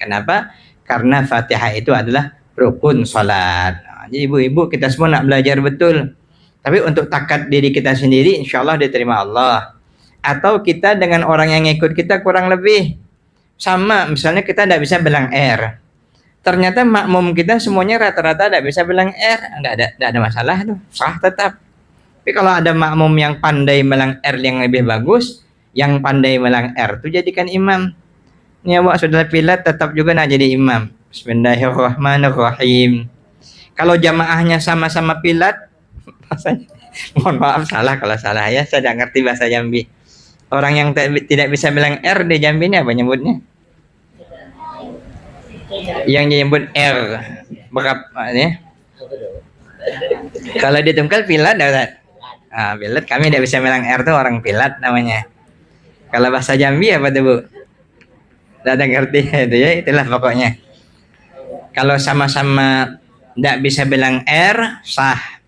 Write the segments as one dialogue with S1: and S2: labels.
S1: Kenapa? Karena Fatihah itu adalah rukun salat. Jadi ibu-ibu kita semua nak belajar betul. Tapi untuk takat diri kita sendiri insya Allah diterima Allah. Atau kita dengan orang yang ikut kita kurang lebih sama, misalnya kita tidak bisa bilang R. Ternyata makmum kita semuanya rata-rata tidak bisa bilang R, tidak ada masalah tuh, sah tetap. Tapi kalau ada makmum yang pandai bilang R yang lebih bagus, yang pandai bilang R itu jadikan imam. Ini awak sudah pilat tetap juga nak jadi imam. Bismillahirrahmanirrahim. Kalau jamaahnya sama-sama pilat, mohon maaf salah kalau salah ya, saya tidak ngerti bahasa Jambi. Orang yang tidak bisa bilang R di Jambi ini apa nyebutnya? Yang nyebut R berapa ya? Kalau di Tungkal pilat dah. Pilat kami tidak bisa bilang R tuh orang pilat namanya. Kalau bahasa Jambi apa tuh Bu? Tidak ada ngerti itu ya, itulah pokoknya. Kalau sama-sama tidak bisa bilang R sah.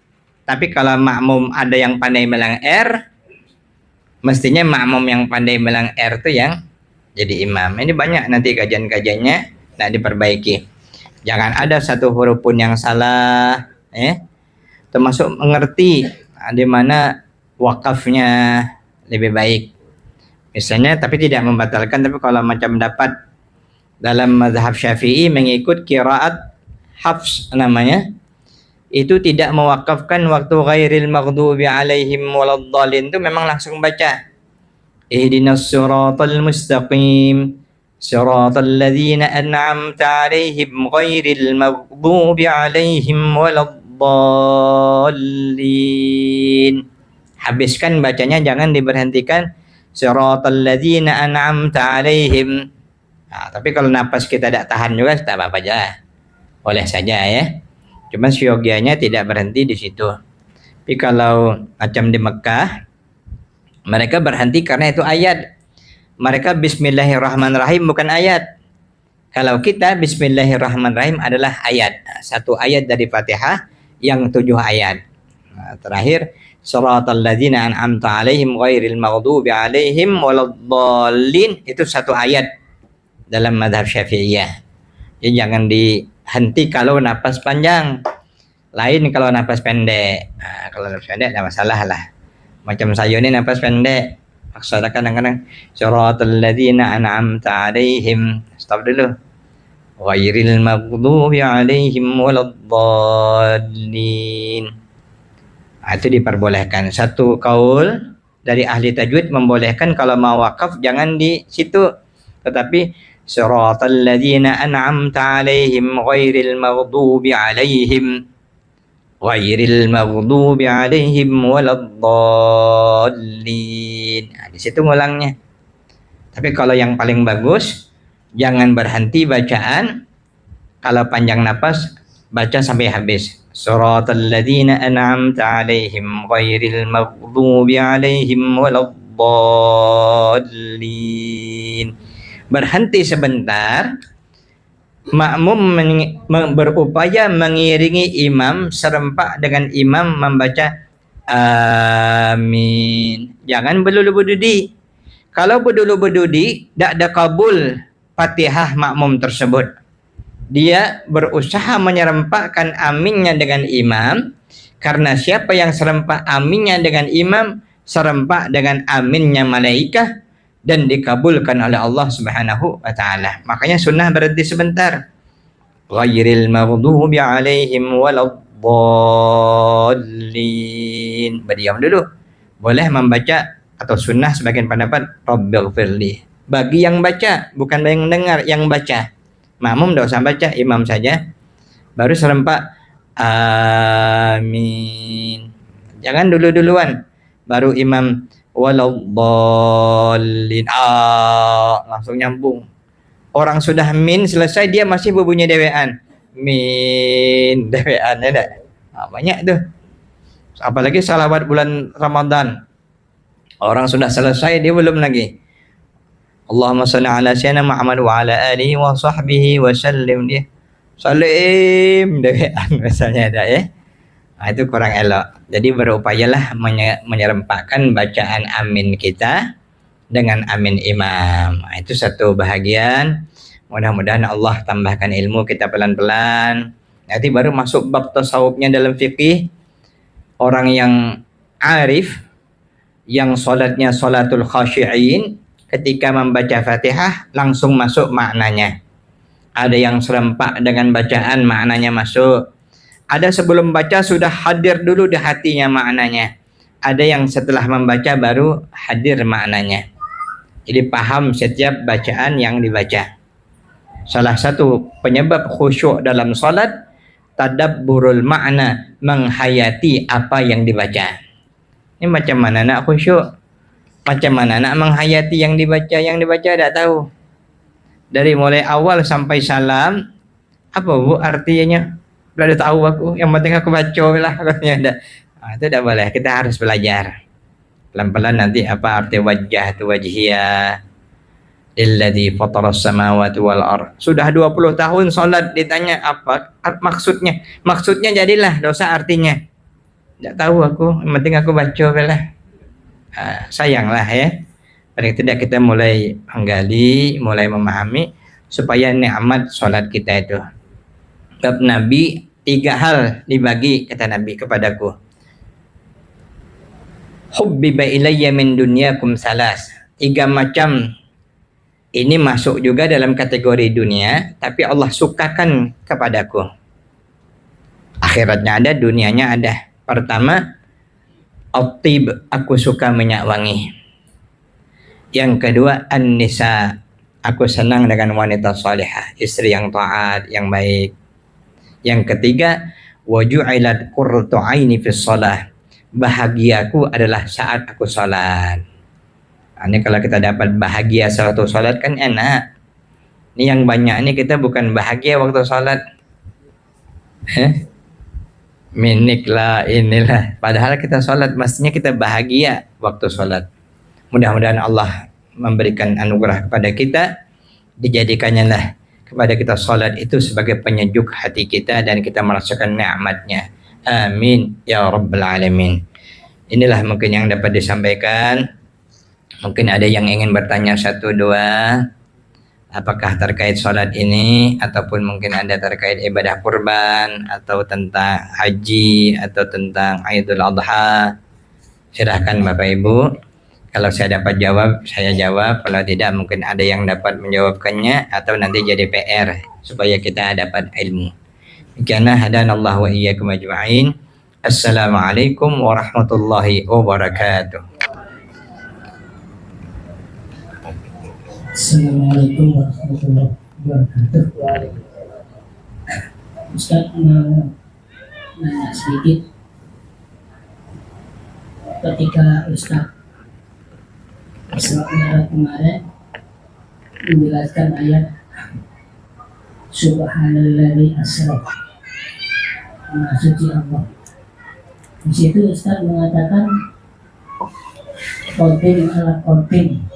S1: Tapi kalau makmum ada yang pandai bilang R, mestinya makmum yang pandai bilang R itu yang jadi imam. Ini banyak nanti kajian-kajiannya nak diperbaiki. Jangan ada satu huruf pun yang salah, termasuk mengerti di mana wakafnya lebih baik. Misalnya, tapi tidak membatalkan. Tapi kalau macam dapat dalam mazhab Syafi'i mengikut qiraat Hafs namanya, itu tidak mewakafkan waktu ghairil maghdubi alaihim waladdallin, itu memang langsung baca ihdinas siratal mustaqim siratal ladzina an'amta alaihim ghairil maghdubi alaihim waladdallin. Habiskan bacanya, jangan diberhentikan siratal ladzina an'amta alaihim. Tapi kalau napas kita tidak tahan juga tak apa-apa aja, boleh saja ya. Cuma syogianya tidak berhenti di situ. Tapi kalau macam di Mekah, mereka berhenti karena itu ayat. Mereka Bismillahirrahmanirrahim bukan ayat. Kalau kita Bismillahirrahmanirrahim adalah ayat. Satu ayat dari Fatihah yang 7 ayat. Terakhir, Shiratal ladzina an'amta alaihim ghairil maghdubi alaihim waladdallin, itu satu ayat dalam mazhab Syafi'iyah. Jadi jangan dihenti kalau napas panjang. Lain kalau napas pendek. Kalau napas pendek tidak masalah lah. Macam saya ini napas pendek. Maksudnya kadang-kadang Shiratal ladzina an'amta alaihim. Stop dulu. Ghairil maghdubi alaihim waladdallin. Itu diperbolehkan. Satu kaul dari ahli tajwid membolehkan kalau mau wakaf jangan di situ. Tetapi Shiratal ladzina an'amta alaihim ghairil maghdubi alaihim waladdallin. Di situ ngulangnya. Tapi kalau yang paling bagus jangan berhenti bacaan. Kalau panjang napas baca sampai habis. Shiratal ladzina an'amta alaihim ghairil maghdubi alaihim waladdallin. Berhenti sebentar, makmum berupaya mengiringi imam serempak dengan imam membaca amin. Jangan berdulu-berdudi. Kalau berdulu-berdudi tidak ada kabul Fatihah makmum tersebut. Dia berusaha menyerempakkan aminnya dengan imam, karena siapa yang serempak aminnya dengan imam serempak dengan aminnya malaikat dan dikabulkan oleh Allah Subhanahu wa taala. Makanya sunnah berhenti sebentar. Ghairil maghdubi alaihim waladdallin. Berdiam dulu. Boleh membaca atau sunnah sebagian pendapat Rabbighfirli. Bagi yang baca, bukan yang dengar, yang baca. Makmum tidak usah baca, imam saja. Baru serempak amin. Jangan dulu-duluan. Baru imam waladdallin, langsung nyambung. Orang sudah min selesai dia masih berbunyi dewean. Min dewean ada. Banyak tuh. Apalagi salawat bulan Ramadan. Orang sudah selesai dia belum lagi. Allahumma shalli ala sayyidina Muhammad wa ala alihi wa sahbihi wa sallim, dia salim dewean misalnya ada ya. Itu kurang elok. Jadi berupayalah menyerempakkan bacaan amin kita dengan amin imam. Itu satu bahagian. Mudah-mudahan Allah tambahkan ilmu kita pelan-pelan. Nanti baru masuk bab tasawufnya dalam fikih. Orang yang arif, yang sholatnya sholatul khasyi'in, ketika membaca Fatihah langsung masuk maknanya. Ada yang serempak dengan bacaan maknanya masuk. Ada sebelum baca sudah hadir dulu di hatinya maknanya. Ada yang setelah membaca baru hadir maknanya. Jadi paham setiap bacaan yang dibaca. Salah satu penyebab khusyuk dalam salat, tadabburul makna, menghayati apa yang dibaca. Ini macam mana nak khusyuk? Macam mana nak menghayati yang dibaca? Yang dibaca tak tahu. Dari mulai awal sampai salam, apa bu artinya? Sudah tahu aku. Yang penting aku baca lah. Itu tak boleh. Kita harus belajar. Pelan-pelan nanti apa arti wajah itu wajhiyah. Alladzi fataras samawati wal ard. Sudah 20 tahun salat ditanya apa maksudnya? Maksudnya jadilah dosa artinya. Tak tahu aku, yang penting aku baca lah. Sayanglah ya. Paling tidak kita mulai menggali, mulai memahami supaya nikmat salat kita itu. Bab Nabi 3 hal dibagi kata Nabi kepadaku. Hubbiba ilayya min dunyakum salas. 3 macam ini masuk juga dalam kategori dunia, tapi Allah sukakan kepadaku. Akhiratnya ada, dunianya ada. Pertama, at-tib, aku suka minyak wangi. Yang kedua, an-nisa, aku senang dengan wanita salihah, istri yang taat, yang baik. Yang ketiga, wa ju'ilat qurratu 'aini fi shalah, bahagiaku adalah saat aku salat. Ini kalau kita dapat bahagia waktu salat kan enak. Ini yang banyak ini kita bukan bahagia waktu salat. Minik lah inilah. Padahal kita salat mestinya kita bahagia waktu salat. Mudah-mudahan Allah memberikan anugerah kepada kita, dijadikannya lah kepada kita salat itu sebagai penyejuk hati kita dan kita merasakan nikmatnya. Amin ya rabbal alamin. Inilah mungkin yang dapat disampaikan. Mungkin ada yang ingin bertanya 1, 2, apakah terkait sholat ini, ataupun mungkin ada terkait ibadah kurban, atau tentang haji, atau tentang Idul Adha. Silahkan Bapak Ibu. Kalau saya dapat jawab, saya jawab. Kalau tidak, mungkin ada yang dapat menjawabkannya, atau nanti jadi PR supaya kita dapat ilmu. Demikianlah hadanallahu wa iyyakum ajma'in. Assalamualaikum warahmatullahi wabarakatuh.
S2: Assalamualaikum warahmatullahi wabarakatuh. Ustaz mau nanya sedikit. Ketika Ustaz kemarin menjelaskan ayat Subhanalladzi asra, Maha Suci Allah. Di situ Ustaz mengatakan kontin ala kontin.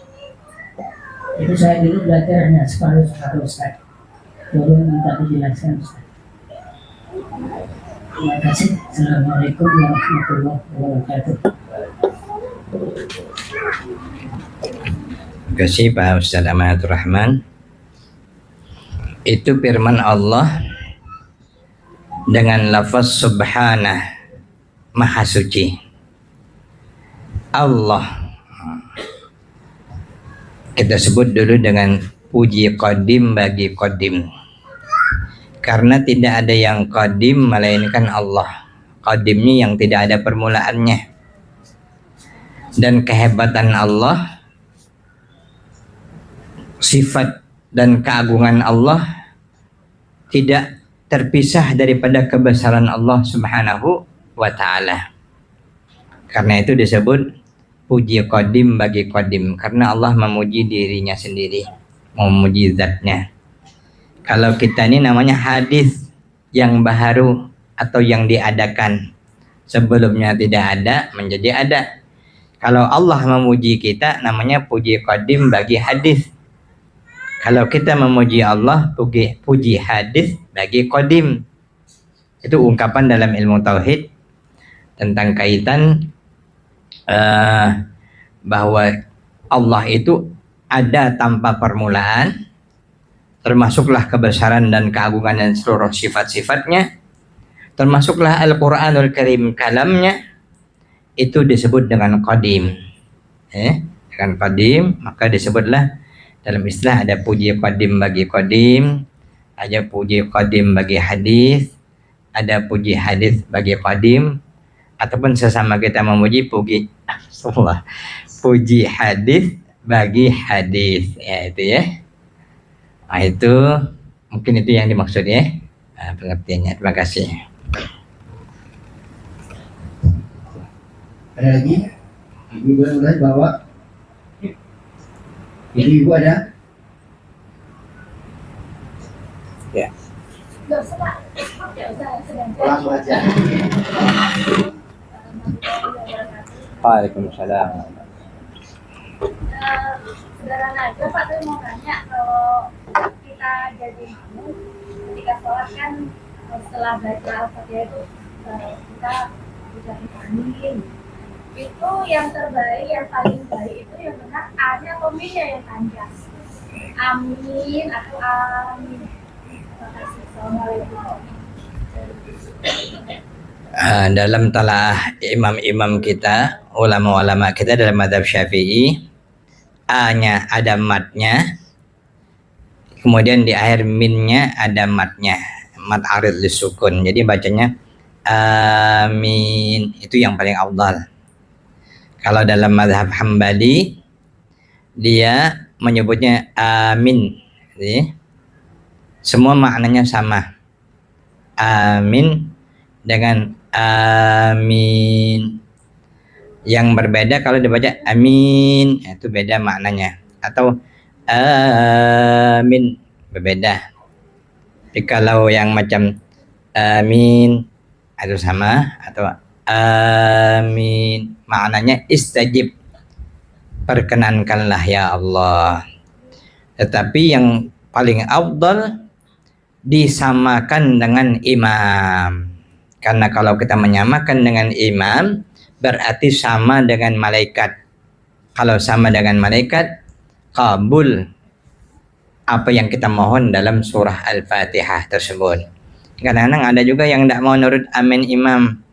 S2: Itu saya dulu belajar hanya separuh Ustaz. Tolong minta dijelaskan Ustaz. Terima kasih. Assalamualaikum warahmatullahi wabarakatuh.
S1: Terima kasih Pak Ustaz Amanatur Rahman. Itu firman Allah dengan lafaz subhanah, maha suci. Allah kita sebut dulu dengan puji qadim bagi qadim. Karena tidak ada yang qadim melainkan Allah. Qadimnya yang tidak ada permulaannya. Dan kehebatan Allah, sifat dan keagungan Allah tidak terpisah daripada kebesaran Allah Subhanahu wa ta'ala. Karena itu disebut puji qadim bagi qadim, karena Allah memuji dirinya sendiri, memuji zatnya. Kalau kita ini namanya hadis yang baru atau yang diadakan, sebelumnya tidak ada menjadi ada. Kalau Allah memuji kita namanya puji qadim bagi hadis. Kalau kita memuji Allah puji hadis bagi qadim. Itu ungkapan dalam ilmu tauhid tentang kaitan bahwa Allah itu ada tanpa permulaan, termasuklah kebesaran dan keagungan dan seluruh sifat-sifatnya, termasuklah Al-Quranul Karim kalamnya, itu disebut dengan qadim. Dengan qadim, maka disebutlah dalam istilah ada puji qadim bagi qadim, ada puji qadim bagi hadis, ada puji hadis bagi qadim, ataupun sesama kita memuji puji hadis bagi hadis, ya itu ya. Nah, itu mungkin itu yang dimaksud ya, pengertiannya. Terima kasih.
S3: Ada lagi? Ibu boleh bawa. Ibu ada?
S1: Ya.
S3: Langsung aja.
S1: Waalaikumsalam.
S4: Sederhana aja Pak, saya mau nanya, kalau kita jadi makmum ketika sholat kan setelah baca Al-Fatihah itu kita ucapin amin. Itu yang terbaik, yang paling baik itu yang benar A-nya atau B-nya yang panjang? Amin atau amin. Terima kasih. Assalamualaikum.
S1: Dalam talaah imam-imam kita, ulama-ulama kita dalam mazhab Syafi'i, A-nya ada matnya, kemudian di akhir minnya ada matnya, mat arid lisukun. Jadi bacanya amin, itu yang paling afdal. Kalau dalam mazhab Hambali, dia menyebutnya amin. Jadi, semua maknanya sama. Amin dengan amin. Yang berbeda kalau dibaca amin, itu beda maknanya. Atau amin, berbeda. Tapi kalau yang macam amin itu sama, atau amin maknanya istajib, perkenankanlah ya Allah. Tetapi yang paling afdal disamakan dengan imam, karena kalau kita menyamakan dengan imam berarti sama dengan malaikat. Kalau sama dengan malaikat, kabul apa yang kita mohon dalam surah Al-Fatihah tersebut. Kadang-kadang ada juga yang tidak mau nurut amin imam.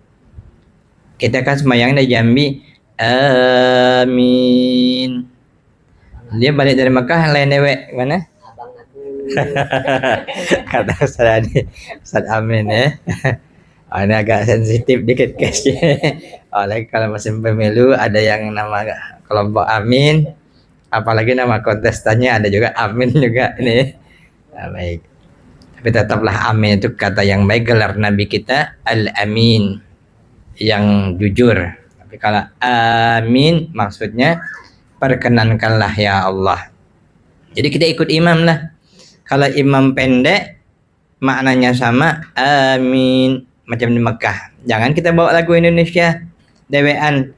S1: Kita kan sembahyang di Jambi, amin. Dia balik dari Mekah lain dewek mana? Kata Ustaz Adi, Ustaz Amin ya. Ini agak sensitif dikit case-nya. Lagi kalau musim pemilu ada yang nama kelompok Amin, apalagi nama kontestannya ada juga Amin juga ini. Nah, baik. Tapi tetaplah Amin itu kata yang baik, gelar Nabi kita Al-Amin, yang jujur. Tapi kalau Amin maksudnya perkenankanlah ya Allah. Jadi kita ikut imam lah. Kalau imam pendek maknanya sama amin, macam di Mekah. Jangan kita bawa lagu Indonesia dewean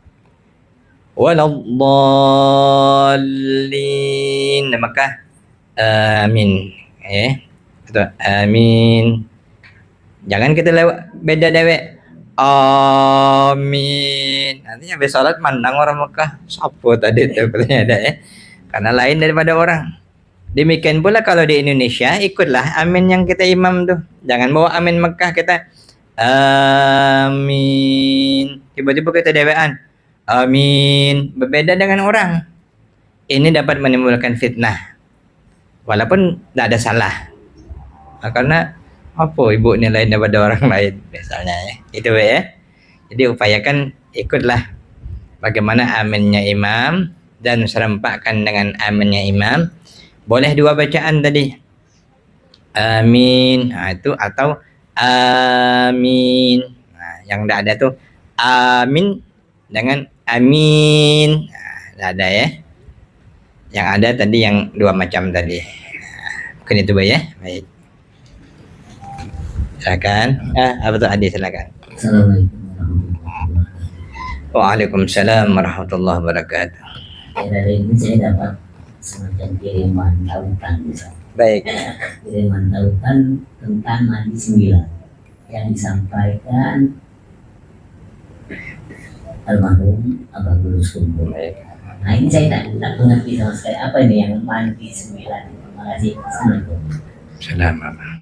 S1: waladdallin di Mekah amin atau amin. Jangan kita lewat beda dewek amin. Nantinya habis salat mandang orang Mekah, siapa tadi itu katanya ada ya. Karena lain daripada orang. Demikian pula kalau di Indonesia, ikutlah amin yang kita imam tuh. Jangan bawa amin Mekah kita amin. Tiba-tiba kita dewean amin. Berbeda dengan orang. Ini dapat menimbulkan fitnah. Walaupun tidak ada salah. Karena apa ibu ini lain daripada orang lain misalnya ya. Itu ya. Jadi upayakan ikutlah bagaimana aminnya imam dan serempakkan dengan aminnya imam. Boleh dua bacaan tadi. Amin. Nah, itu atau amin. Nah, yang tidak ada tuh amin dengan amin. Nah, tidak ada ya. Yang ada tadi yang dua macam tadi. Nah, mungkin itu ya. Baik. Silakan. Apa tuh Adi, silakan. Waalaikumsalam warahmatullahi wabarakatuh.
S2: Dari ini saya dapat semacam kiriman tautan bisa.
S1: Baik.
S2: Kiriman tautan tentang mandi 9 yang disampaikan almarhum Abang Guru Kumpul.
S1: Baik.
S2: Nah ini saya tak mengerti sama sekali apa ini yang mandi 9. Terima kasih. Assalamualaikum.
S1: Salam.